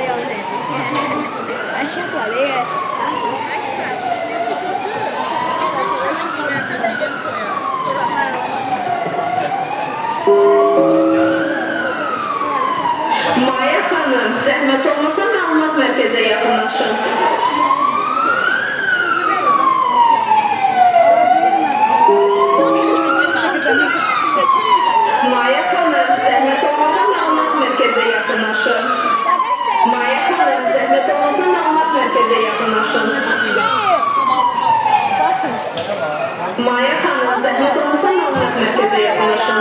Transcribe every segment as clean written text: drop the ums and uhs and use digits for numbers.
有那个，小过的。Maya Hanım, zəhmət olmasa məlumat mərkəzə yaxınlaşın. Maya Hanım, zəhmət olmasa məlumat mərkəzə yaxınlaşın. Maya Hanım, zəhmət olmasa məlumat mərkəzə yaxınlaşın. Maya Hanım, zəhmət olmasa məlumat mərkəzə yaxınlaşın.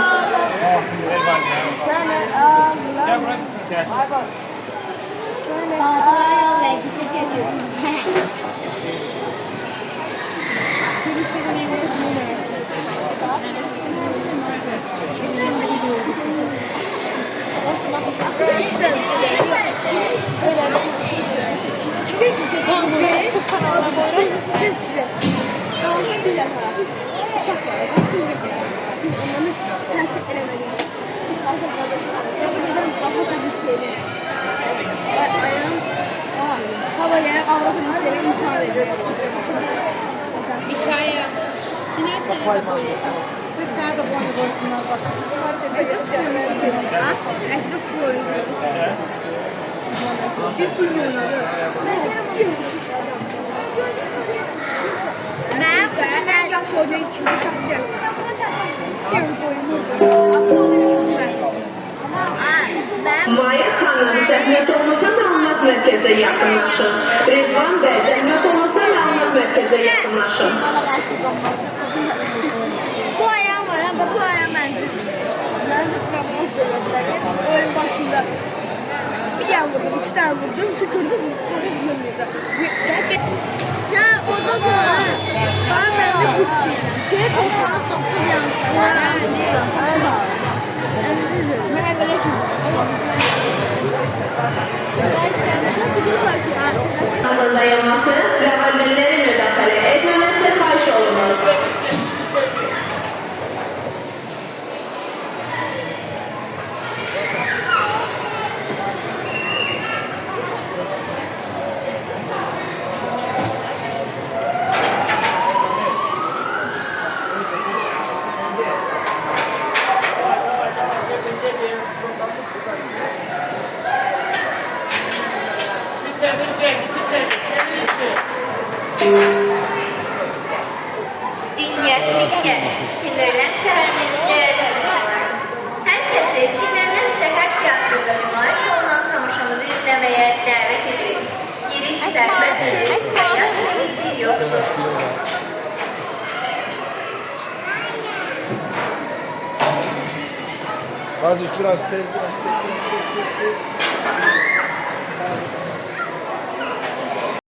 Hikaye. Cinayet senede boyuyor. Sıçağı da boyunu boysunlar bak. Biz bilmiyoruz. Ben yaxşı oynayın ki, Maya Hanım, zəhmət olmasa məlumat mərkəzə yaxınlaşın. Rizvan bəy, zəhmət olmasa məlumat mərkəzə yaxınlaşın. Bu ayağım var ama bu ayağım bence. Ben de problem sebepleriyle oyun başında bir tane vurdum, iki tane vurdum, şu turda sonra bilmiyordu. Ya ondan sonra bana ben de bu şeyden. Cep ortama kapsın yani. Ben evvela Hazırlayılması və valideynlərin müdaxilə etməməsi xahiş olunur. Kinderland şəhərinin değerlendirmeler. Herkese Kinderland şəhər tiyatroda nümayiş olunan tamaşamızı izlemeye davet edilir. Giriş serbesttir ve yaş limiti yoktur. Kardeş biraz tez.